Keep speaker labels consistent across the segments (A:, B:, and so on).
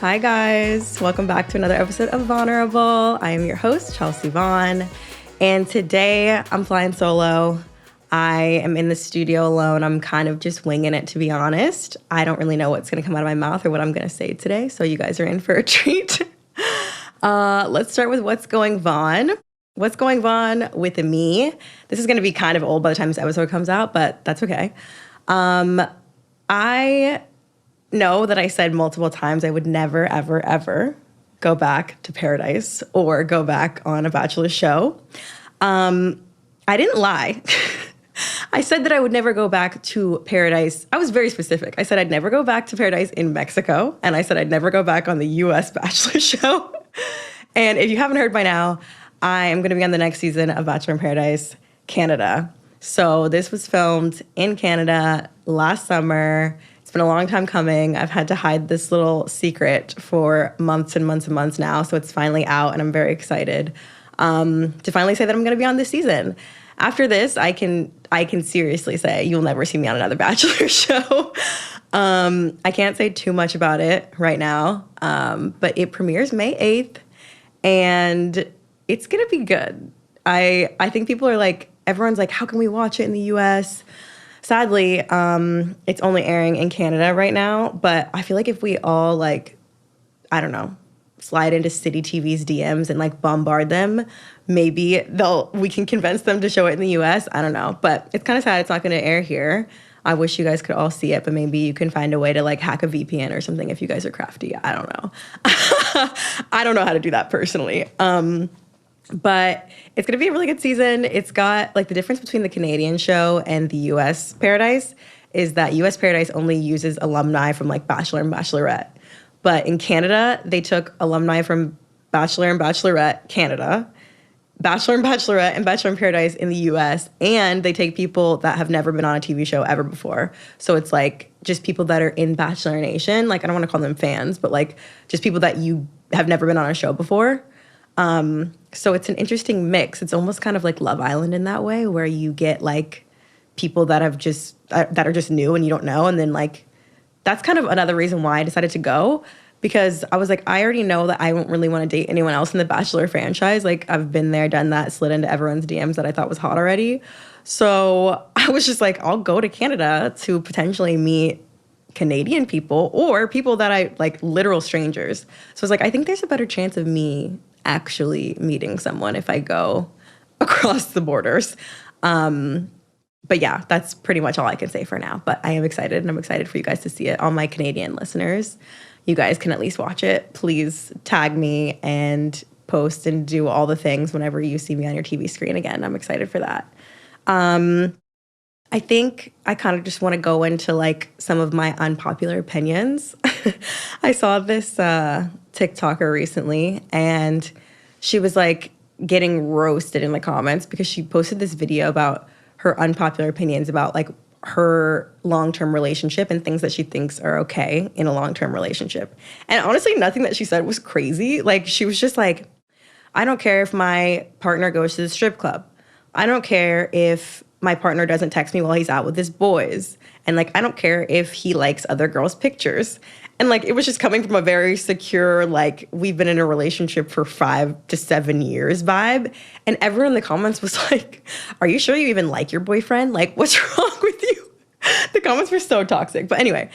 A: Hi guys, welcome back to another episode of Vulnerable. I am your host, Chelsea Vaughn, and today I'm flying solo. I am in the studio alone. I'm kind of just winging it, to be honest. I don't really know what's going to come out of my mouth or what I'm going to say today, so you guys are in for a treat. Let's start with what's going Vaughn. What's going Vaughn with me? This is going to be kind of old by the time this episode comes out, but that's okay. I know that I said multiple times I would never, ever, ever go back to Paradise or go back on a Bachelor show. I didn't lie. I said that I would never go back to Paradise. I was very specific. I said I'd never go back to Paradise in Mexico, and I said I'd never go back on the U.S. Bachelor show. And if you haven't heard by now, I am going to be on the next season of Bachelor in Paradise, Canada. So this was filmed in Canada last summer. It's been a long time coming. I've had to hide this little secret for months and months and months now, so it's finally out, and I'm very excited to finally say that I'm going to be on this season. After this, I can seriously say you'll never see me on another Bachelor show. I can't say too much about it right now, but it premieres May 8th, and it's going to be good. I think people are like, everyone's like, how can we watch it in the U.S.? Sadly, it's only airing in Canada right now, but I feel like if we all slide into City TV's DMs and bombard them, maybe we can convince them to show it in the US. I don't know, but it's kind of sad it's not going to air here. I wish you guys could all see it, but maybe you can find a way to hack a VPN or something if you guys are crafty. I don't know. I don't know how to do that personally. But it's going to be a really good season. It's got, the difference between the Canadian show and the U.S. Paradise is that U.S. Paradise only uses alumni from, Bachelor and Bachelorette. But in Canada, they took alumni from Bachelor and Bachelorette Canada, Bachelor and Bachelorette, and Bachelor in Paradise in the U.S., and they take people that have never been on a TV show ever before. So it's, just people that are in Bachelor Nation. I don't want to call them fans, but, just people that you have never been on a show before. So it's an interesting mix. It's almost kind of like Love Island in that way, where you get people that are just new and you don't know. And then that's kind of another reason why I decided to go, because I was I already know that I don't really want to date anyone else in the Bachelor franchise. I've been there, done that, slid into everyone's DMs that I thought was hot already. So I was just I'll go to Canada to potentially meet Canadian people or people that I literal strangers. So I was I think there's a better chance of me actually meeting someone if I go across the borders. But yeah, that's pretty much all I can say for now. But I am excited, and I'm excited for you guys to see it. All my Canadian listeners, you guys can at least watch it. Please tag me and post and do all the things whenever you see me on your TV screen again. I'm excited for that. I think I kind of just want to go into some of my unpopular opinions. I saw this TikToker recently, and she was getting roasted in the comments because she posted this video about her unpopular opinions about her long-term relationship and things that she thinks are okay in a long-term relationship. And honestly, nothing that she said was crazy. She was just I don't care if my partner goes to the strip club. I don't care if my partner doesn't text me while he's out with his boys. And I don't care if he likes other girls' pictures. And it was just coming from a very secure, we've been in a relationship for 5 to 7 years vibe. And everyone in the comments was are you sure you even like your boyfriend? What's wrong with you? The comments were so toxic. But anyway,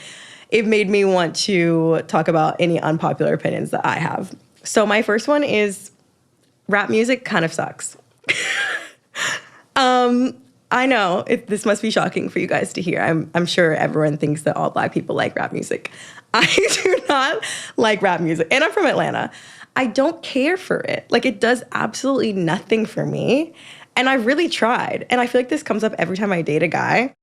A: it made me want to talk about any unpopular opinions that I have. So my first one is rap music kind of sucks. I know this must be shocking for you guys to hear. I'm sure everyone thinks that all Black people like rap music. I do not like rap music, and I'm from Atlanta. I don't care for it. It does absolutely nothing for me, and I really tried. And I feel this comes up every time I date a guy.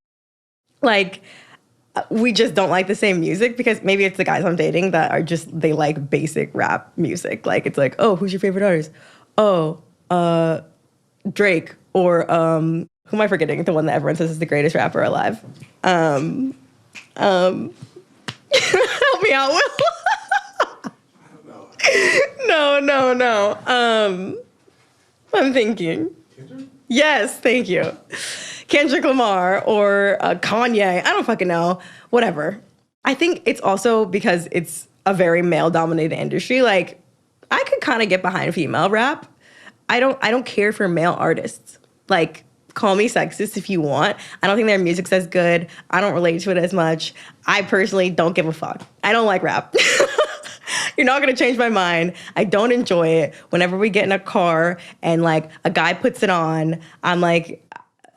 A: We just don't like the same music, because maybe it's the guys I'm dating that are they like basic rap music. It's oh, who's your favorite artist? Oh, Drake, or who am I forgetting? The one that everyone says is the greatest rapper alive. Help me out, Will. No. I'm thinking. Kendrick? Yes, thank you. Kendrick Lamar or Kanye. I don't fucking know. Whatever. I think it's also because it's a very male-dominated industry, like, I could kind of get behind female rap. I don't care for male artists. Like, call me sexist if you want. I don't think their music's as good. I don't relate to it as much. I personally don't give a fuck. I don't like rap. You're not gonna change my mind. I don't enjoy it. Whenever we get in a car and like a guy puts it on, I'm like,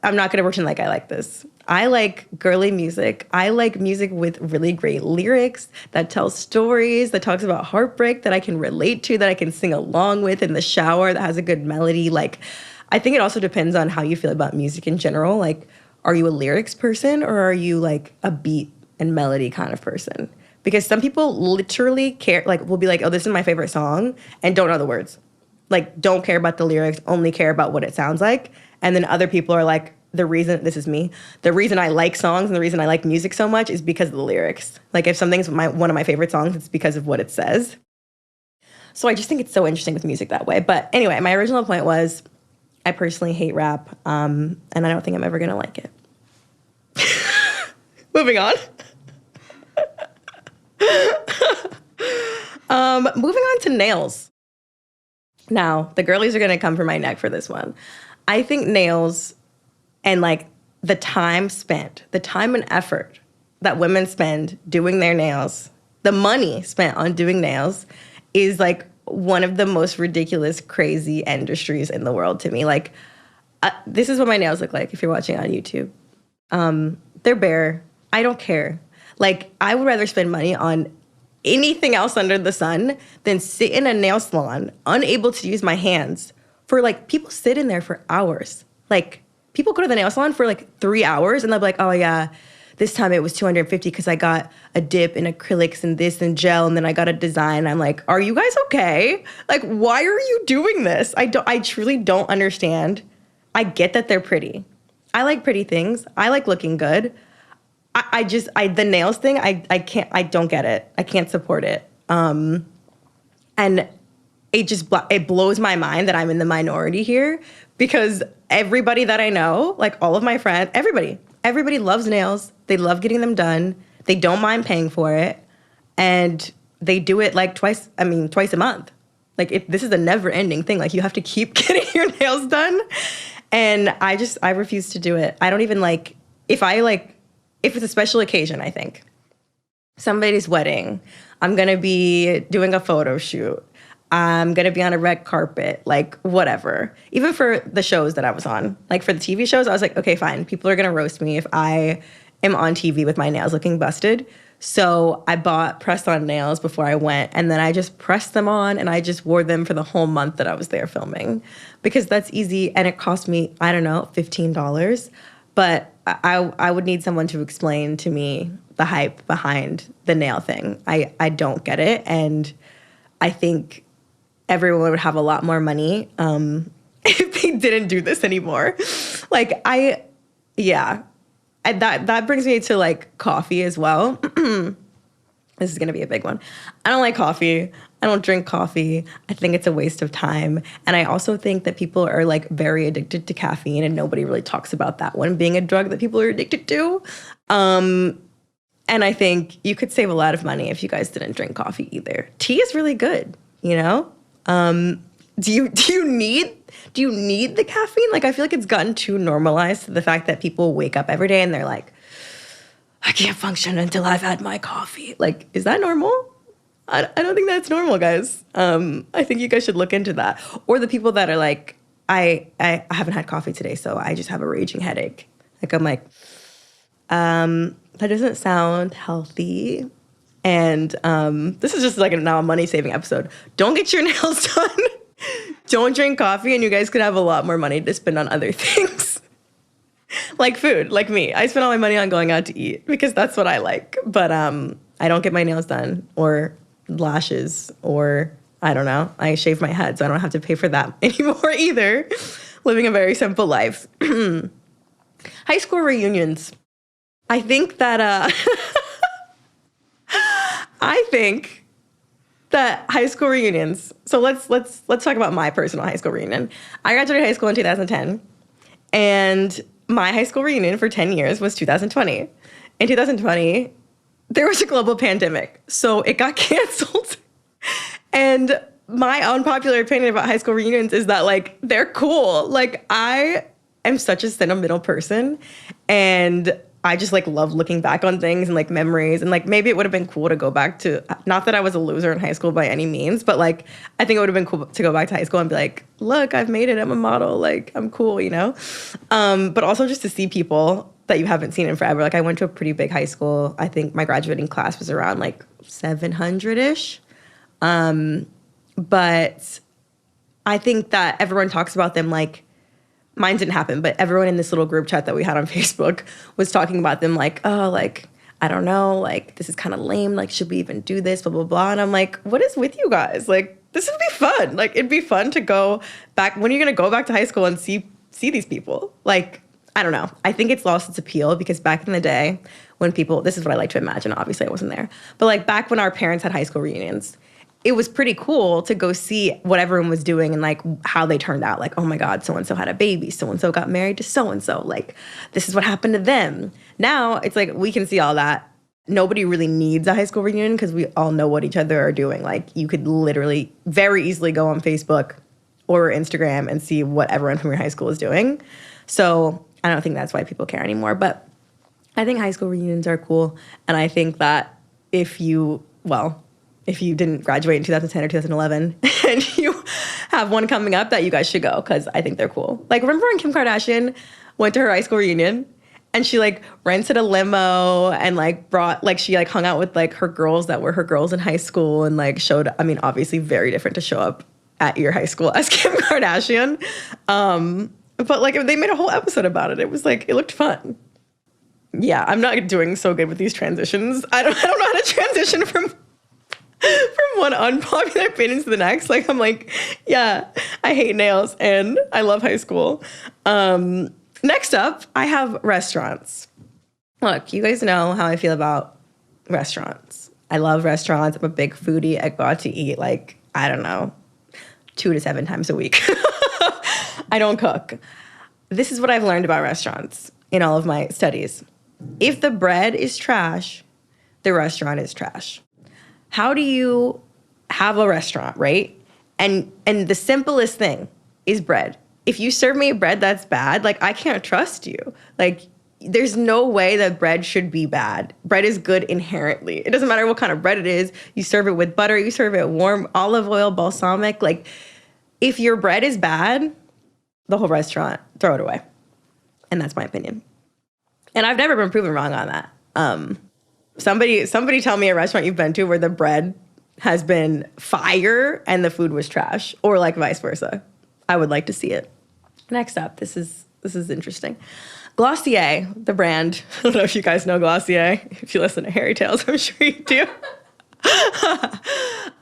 A: I'm not gonna pretend like I like this. I like girly music. I like music with really great lyrics that tell stories, that talks about heartbreak, that I can relate to, that I can sing along with in the shower, that has a good melody. Like, I think it also depends on how you feel about music in general. Like, are you a lyrics person or are you like a beat and melody kind of person? Because some people literally care, like, will be like, oh, this is my favorite song, and don't know the words. Like, don't care about the lyrics, only care about what it sounds like. And then other people are like, the reason I like songs and the reason I like music so much is because of the lyrics. Like, if something's one of my favorite songs, it's because of what it says. So I just think it's so interesting with music that way. But anyway, my original point was I personally hate rap, and I don't think I'm ever going to like it. Moving on. Moving on to nails. Now, the girlies are going to come for my neck for this one. I think nails and like the time and effort that women spend doing their nails, the money spent on doing nails is like one of the most ridiculous, crazy industries in the world to me. Like, this is what my nails look like if you're watching on YouTube. They're bare. I don't care. Like, I would rather spend money on anything else under the sun than sit in a nail salon, unable to use my hands for like, people sit in there for hours. Like, people go to the nail salon for like 3 hours and they'll be like, oh yeah, this time it was $250 because I got a dip in acrylics and this and gel and then I got a design. I'm like, are you guys okay? Like, why are you doing this? I truly don't understand. I get that they're pretty. I like pretty things. I like looking good. The nails thing, I don't get it. I can't support it. And it blows my mind that I'm in the minority here because everybody that I know, like all of my friends, everybody loves nails. They love getting them done. They don't mind paying for it. And they do it like twice a month. Like, this is a never ending thing. Like, you have to keep getting your nails done. And I refuse to do it. I don't even like, if it's a special occasion, I think. Somebody's wedding. I'm going to be doing a photo shoot. I'm going to be on a red carpet, like whatever. Even for the shows that I was on, like for the TV shows, I was like, okay, fine. People are going to roast me if I am on TV with my nails looking busted. So I bought press-on nails before I went, and then I just pressed them on, and I just wore them for the whole month that I was there filming because that's easy, and it cost me, I don't know, $15. But I would need someone to explain to me the hype behind the nail thing. I don't get it, and I think everyone would have a lot more money if they didn't do this anymore. Like, that brings me to like coffee as well. This is gonna be a big one. I don't like coffee. I don't drink coffee. I think it's a waste of time. And I also think that people are like very addicted to caffeine and nobody really talks about that one being a drug that people are addicted to. And I think you could save a lot of money if you guys didn't drink coffee either. Tea is really good, you know? Do you need the caffeine? Like, I feel like it's gotten too normalized to the fact that people wake up every day and they're like, I can't function until I've had my coffee. Like, is that normal? I don't think that's normal, guys. I think you guys should look into that. Or the people that are like, I haven't had coffee today, so I just have a raging headache. Like, I'm like, that doesn't sound healthy. And this is just like now a money-saving episode. Don't get your nails done. Don't drink coffee, and you guys could have a lot more money to spend on other things. Like food, like me. I spend all my money on going out to eat because that's what I like. But I don't get my nails done or lashes or, I don't know, I shave my head, so I don't have to pay for that anymore either. Living a very simple life. High school reunions. I think that high school reunions. So let's talk about my personal high school reunion. I graduated high school in 2010, and my high school reunion for 10 years was 2020. In 2020, there was a global pandemic, so it got canceled. And my unpopular opinion about high school reunions is that, like, they're cool. Like, I am such a sentimental person, and I just, like, love looking back on things and, like, memories. And, like, maybe it would have been cool to go back to, not that I was a loser in high school by any means, but, like, I think it would have been cool to go back to high school and be like, look, I've made it. I'm a model. Like, I'm cool, you know? But also just to see people that you haven't seen in forever. Like, I went to a pretty big high school. I think my graduating class was around, like, 700-ish. But I think that everyone talks about them like, mine didn't happen, but everyone in this little group chat that we had on Facebook was talking about them like, oh, like, I don't know, like, this is kind of lame. Like, should we even do this? Blah, blah, blah. And I'm like, what is with you guys? Like, this would be fun. Like, it'd be fun to go back. When are you going to go back to high school and see these people? Like, I don't know. I think it's lost its appeal because back in the day when people, this is what I like to imagine. Obviously, I wasn't there. But, like, back when our parents had high school reunions, it was pretty cool to go see what everyone was doing and, like, how they turned out. Like, oh my God, so-and-so had a baby. So-and-so got married to so-and-so. Like, this is what happened to them. Now it's like we can see all that. Nobody really needs a high school reunion because we all know what each other are doing. Like, you could literally very easily go on Facebook or Instagram and see what everyone from your high school is doing. So I don't think that's why people care anymore. But I think high school reunions are cool. And I think that if you didn't graduate in 2010 or 2011 and you have one coming up, that you guys should go because I think they're cool. Like, remember when Kim Kardashian went to her high school reunion and she, like, rented a limo and, like, she, like, hung out with, like, her girls that were her girls in high school and, like, showed, I mean, obviously very different to show up at your high school as Kim Kardashian. But, like, they made a whole episode about it. It was, like, it looked fun. Yeah, I'm not doing so good with these transitions. I don't know how to transition from one unpopular opinion to the next. Like, I'm like, yeah, I hate nails and I love high school. Next up, I have restaurants. Look, you guys know how I feel about restaurants. I love restaurants. I'm a big foodie. I go out to eat, like, I don't know, 2 to 7 times a week. I don't cook. This is what I've learned about restaurants in all of my studies. If the bread is trash, the restaurant is trash. How do you have a restaurant, right? And the simplest thing is bread. If you serve me bread that's bad, like, I can't trust you. Like, there's no way that bread should be bad. Bread is good inherently. It doesn't matter what kind of bread it is. You serve it with butter, you serve it warm, olive oil, balsamic. Like, if your bread is bad, the whole restaurant, throw it away. And that's my opinion. And I've never been proven wrong on that. Somebody tell me a restaurant you've been to where the bread has been fire and the food was trash, or, like, vice versa. I would like to see it. Next up, this is interesting. Glossier, the brand. I don't know if you guys know Glossier. If you listen to Harry Tales, I'm sure you do.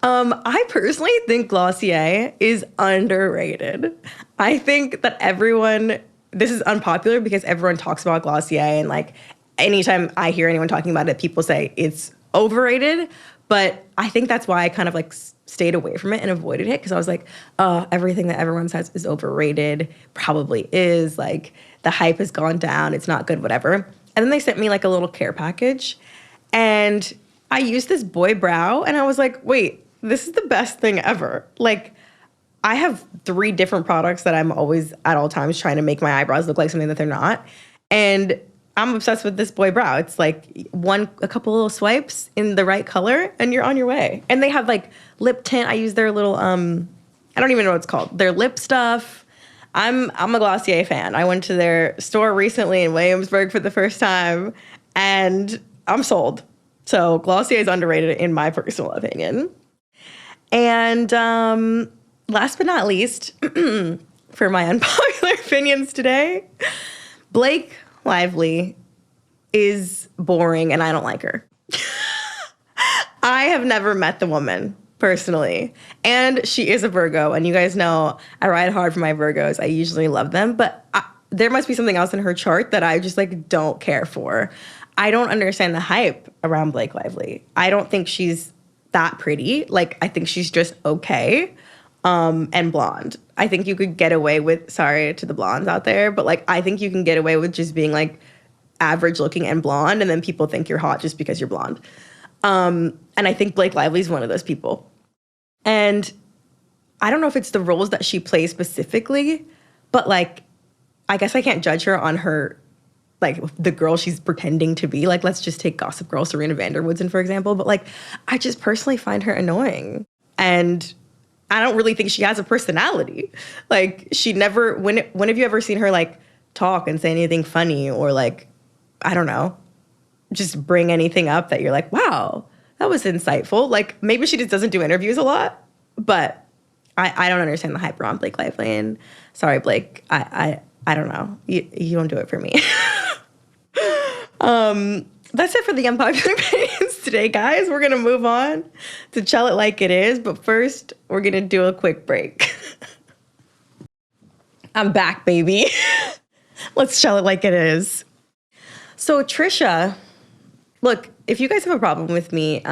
A: I personally think Glossier is underrated. I think that this is unpopular because everyone talks about Glossier and, like, anytime I hear anyone talking about it, people say it's overrated. But I think that's why I kind of, like, stayed away from it and avoided it because I was like, everything that everyone says is overrated. Probably is. Like, the hype has gone down. It's not good, whatever. And then they sent me, like, a little care package. And I used this boy brow and I was like, wait, this is the best thing ever. Like, I have 3 different products that I'm always at all times trying to make my eyebrows look like something that they're not. And I'm obsessed with this boy brow. It's like a couple little swipes in the right color and you're on your way. And they have, like, lip tint. I use their little, I don't even know what it's called. Their lip stuff. I'm a Glossier fan. I went to their store recently in Williamsburg for the first time and I'm sold. So Glossier is underrated in my personal opinion. And last but not least, for my unpopular opinions today, Blake Lively is boring and I don't like her. I have never met the woman personally. And she is a Virgo. And you guys know I ride hard for my Virgos. I usually love them. But there must be something else in her chart that I just, like, don't care for. I don't understand the hype around Blake Lively. I don't think she's that pretty. Like, I think she's just okay. And blonde. I think you could get away with, sorry to the blondes out there, but, like, I think you can get away with just being, like, average looking and blonde, and then people think you're hot just because you're blonde. And I think Blake Lively's one of those people. And I don't know if it's the roles that she plays specifically, but like, I guess I can't judge her on her, like, the girl she's pretending to be. Like, let's just take Gossip Girl Serena Vanderwoodson, for example. But like, I just personally find her annoying. And I don't really think she has a personality. Like, she never, when have you ever seen her like talk and say anything funny or like, I don't know, just bring anything up that you're like, wow, that was insightful. Like, maybe she just doesn't do interviews a lot, but I don't understand the hype around Blake Lively. And sorry, Blake, I don't know. You don't do it for me. That's it for the unpopular opinions today, guys. We're going to move on to Tell It Like It Is. But first, we're going to do a quick break. I'm back, baby. Let's tell it like it is. So Trisha, look, if you guys have a problem with me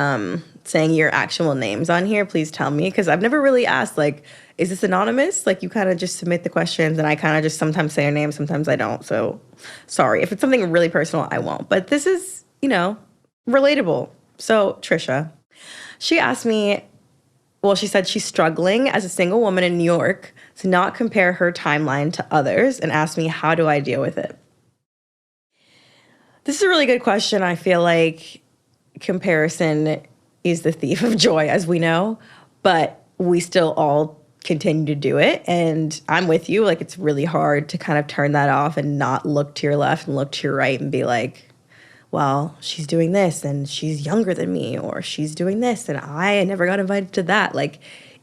A: saying your actual names on here, please tell me, because I've never really asked, like, is this anonymous? Like, you kind of just submit the questions, and I kind of just sometimes say your name, sometimes I don't. So sorry. If it's something really personal, I won't. But this is, relatable. So Trisha, she asked me, well, she said she's struggling as a single woman in New York to not compare her timeline to others, and asked me, how do I deal with it? This is a really good question. I feel like comparison is the thief of joy, as we know, but we still all continue to do it. And I'm with you. Like, it's really hard to kind of turn that off and not look to your left and look to your right and be like, well, she's doing this and she's younger than me, or she's doing this and I never got invited to that. Like,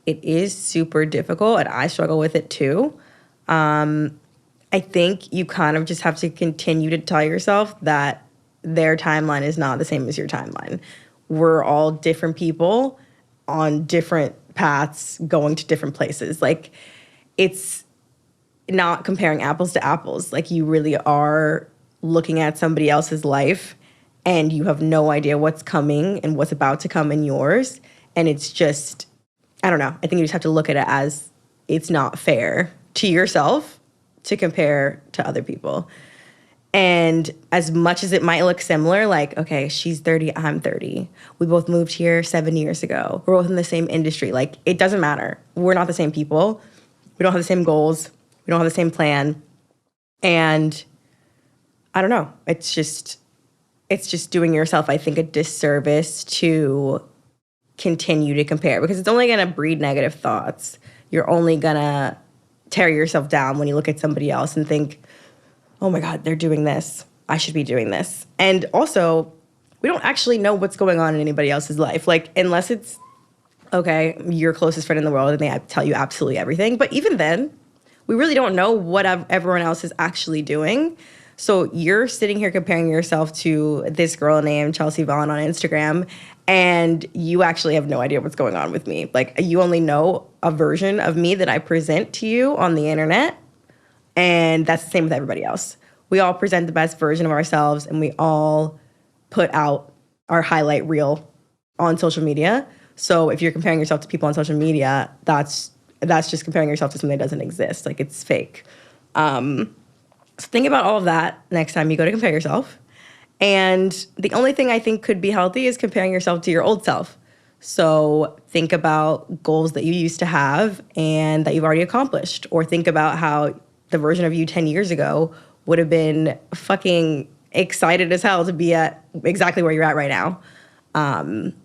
A: it is super difficult, and I struggle with it too. I think you kind of just have to continue to tell yourself that their timeline is not the same as your timeline. We're all different people on different paths going to different places. Like, it's not comparing apples to apples. Like, you really are looking at somebody else's life and you have no idea what's coming and what's about to come in yours. And it's just, I don't know. I think you just have to look at it as it's not fair to yourself to compare to other people. And as much as it might look similar, like, okay, she's 30, I'm 30. We both moved here 7 years ago. We're both in the same industry. Like, it doesn't matter. We're not the same people. We don't have the same goals. We don't have the same plan. And I don't know. It's just doing yourself, I think, a disservice to continue to compare, because it's only going to breed negative thoughts. You're only going to tear yourself down when you look at somebody else and think, oh my God, they're doing this. I should be doing this. And also, we don't actually know what's going on in anybody else's life. Like, unless it's, okay, your closest friend in the world and they tell you absolutely everything. But even then, we really don't know what everyone else is actually doing. So you're sitting here comparing yourself to this girl named Chelsea Vaughn on Instagram, and you actually have no idea what's going on with me. Like, you only know a version of me that I present to you on the internet, and that's the same with everybody else. We all present the best version of ourselves, and we all put out our highlight reel on social media. So if you're comparing yourself to people on social media, that's just comparing yourself to something that doesn't exist. Like, it's fake. So think about all of that next time you go to compare yourself. And the only thing I think could be healthy is comparing yourself to your old self. So think about goals that you used to have and that you've already accomplished. Or think about how the version of you 10 years ago would have been fucking excited as hell to be at exactly where you're at right now. And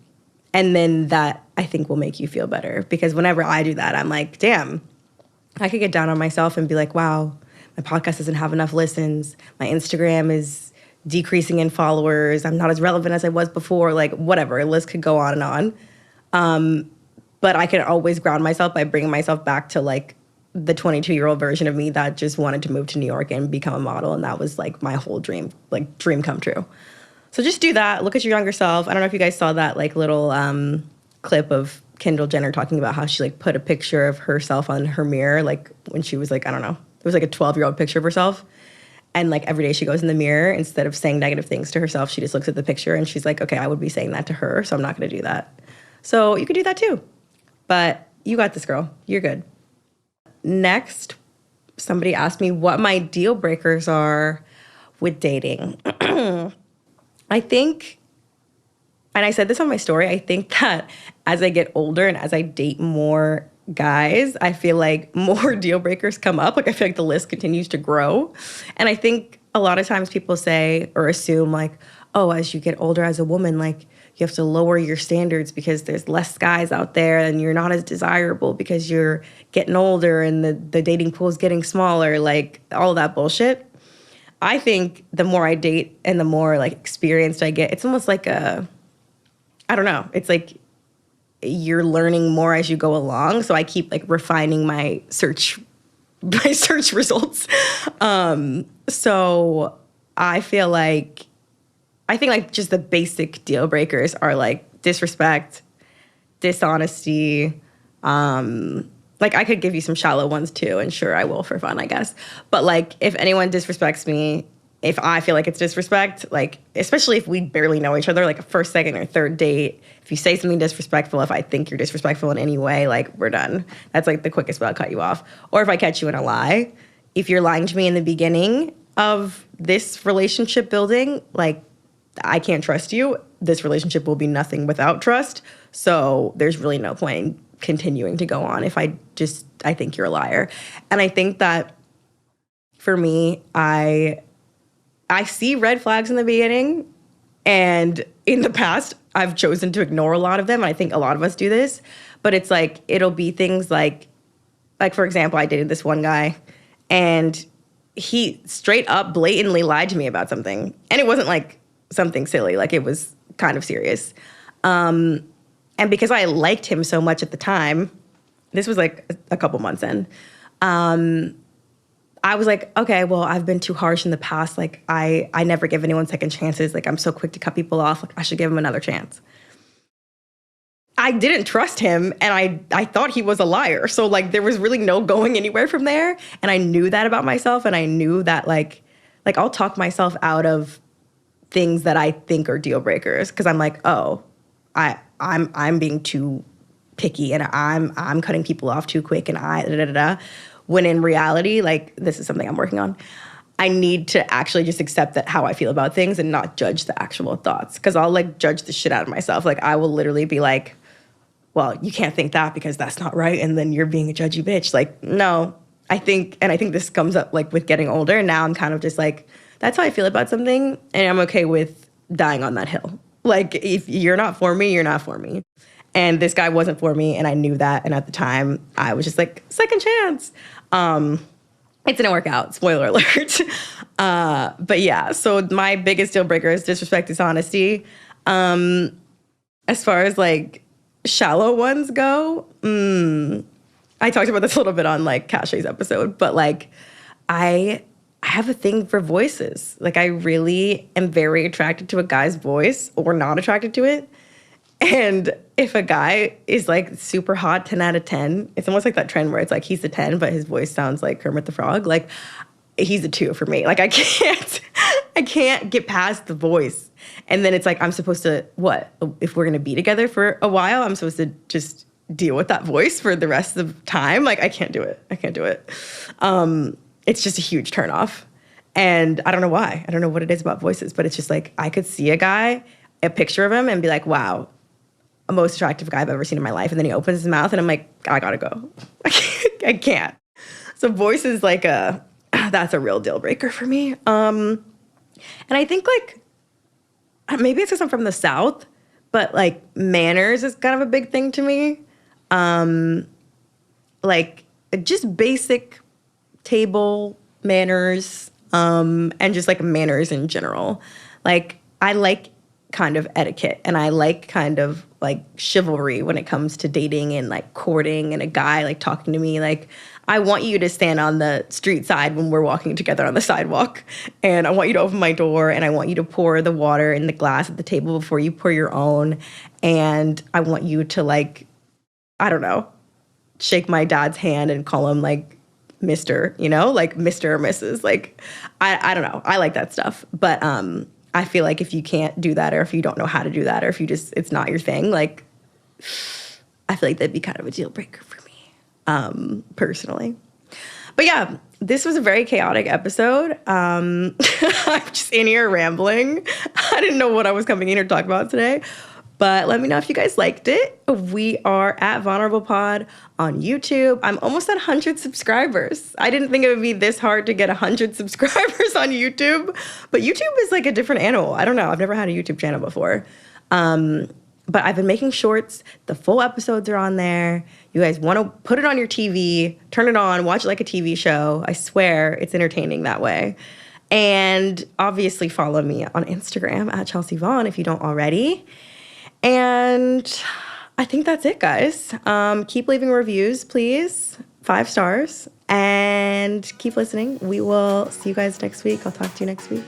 A: then that, I think, will make you feel better. Because whenever I do that, I'm like, damn, I could get down on myself and be like, wow, my podcast doesn't have enough listens. My Instagram is decreasing in followers. I'm not as relevant as I was before. Like, whatever. A list could go on and on. But I can always ground myself by bringing myself back to, like, the 22-year-old version of me that just wanted to move to New York and become a model. And that was, like, my whole dream come true. So just do that. Look at your younger self. I don't know if you guys saw that, like, little clip of Kendall Jenner talking about how she, like, put a picture of herself on her mirror, like, when she was, like, I don't know. It was like a 12-year-old picture of herself. And like every day she goes in the mirror, instead of saying negative things to herself, she just looks at the picture and she's like, okay, I would be saying that to her, so I'm not going to do that. So you could do that too. But you got this, girl. You're good. Next, somebody asked me what my deal breakers are with dating. I think, and I said this on my story, I think that as I get older and as I date more guys, I feel like more deal breakers come up. Like I feel like the list continues to grow. And I think a lot of times people say or assume like, oh, as you get older as a woman, like you have to lower your standards because there's less guys out there and you're not as desirable because you're getting older and the dating pool is getting smaller, like all that bullshit. I think the more I date and the more like experienced I get, it's almost like I don't know. It's like you're learning more as you go along. So I keep like refining my search results. So I feel like, I think like just the basic deal breakers are like disrespect, dishonesty. Like I could give you some shallow ones too, and sure I will for fun, I guess. But like if anyone disrespects me, if I feel like it's disrespect, like especially if we barely know each other, like a first, second, or third date, if you say something disrespectful, if I think you're disrespectful in any way, like we're done. That's like the quickest way I'll cut you off. Or if I catch you in a lie, if you're lying to me in the beginning of this relationship building, like I can't trust you. This relationship will be nothing without trust. So there's really no point in continuing to go on if I think you're a liar. And I think that for me, I see red flags in the beginning, and in the past, I've chosen to ignore a lot of them. And I think a lot of us do this, but it's like, it'll be things like for example, I dated this one guy and he straight up blatantly lied to me about something. And it wasn't like something silly, like it was kind of serious. And because I liked him so much at the time, this was like a couple months in, I was like, okay, well, I've been too harsh in the past. Like, I never give anyone second chances. Like, I'm so quick to cut people off. Like, I should give him another chance. I didn't trust him, and I thought he was a liar. So, like, there was really no going anywhere from there. And I knew that about myself, and I knew that, like I'll talk myself out of things that I think are deal breakers because I'm like, oh, I'm being too picky, and I'm cutting people off too quick, and when in reality, like, this is something I'm working on. I need to actually just accept that how I feel about things and not judge the actual thoughts. Because I'll, like, judge the shit out of myself. Like, I will literally be like, well, you can't think that because that's not right, and then you're being a judgy bitch. Like, no. I think this comes up, like, with getting older, and now I'm kind of just like, that's how I feel about something, and I'm okay with dying on that hill. Like, if you're not for me, you're not for me. And this guy wasn't for me, and I knew that. And at the time, I was just like, second chance. It didn't work out, spoiler alert. But yeah, so my biggest deal breaker is disrespect, dishonesty. As far as like shallow ones go, I talked about this a little bit on like Cashay's episode, but like I have a thing for voices. Like I really am very attracted to a guy's voice or not attracted to it. And if a guy is like super hot, 10 out of 10, it's almost like that trend where it's like he's a 10, but his voice sounds like Kermit the Frog. Like he's a 2 for me. Like I can't get past the voice. And then it's like, I'm supposed to, what? If we're going to be together for a while, I'm supposed to just deal with that voice for the rest of the time. Like I can't do it. It's just a huge turnoff. And I don't know why. I don't know what it is about voices, but it's just like, I could see a picture of him and be like, wow, most attractive guy I've ever seen in my life. And then he opens his mouth and I'm like, I gotta go. I can't. So voice is like that's a real deal breaker for me. And I think like, maybe it's because I'm from the South, but like manners is kind of a big thing to me. Like just basic table manners, and just like manners in general. Like I like kind of etiquette and I like kind of like chivalry when it comes to dating and like courting and a guy like talking to me. Like I want you to stand on the street side when we're walking together on the sidewalk, and I want you to open my door, and I want you to pour the water in the glass at the table before you pour your own, and I want you to like, I don't know, shake my dad's hand and call him like Mr., you know, like Mr. or Mrs. Like I don't know. I like that stuff. But I feel like if you can't do that, or if you don't know how to do that, or if you just, it's not your thing, like, I feel like that'd be kind of a deal breaker for me, personally. But yeah, this was a very chaotic episode. I'm just in here rambling. I didn't know what I was coming in here to talk about today. But let me know if you guys liked it. We are at Vulnerable Pod on YouTube. I'm almost at 100 subscribers. I didn't think it would be this hard to get 100 subscribers on YouTube. But YouTube is like a different animal. I don't know. I've never had a YouTube channel before. But I've been making shorts. The full episodes are on there. You guys want to put it on your TV, turn it on, watch it like a TV show. I swear it's entertaining that way. And obviously follow me on Instagram at Chelsea Vaughn if you don't already. And I think that's it, guys. Keep leaving reviews, please. 5 stars. And keep listening. We will see you guys next week. I'll talk to you next week.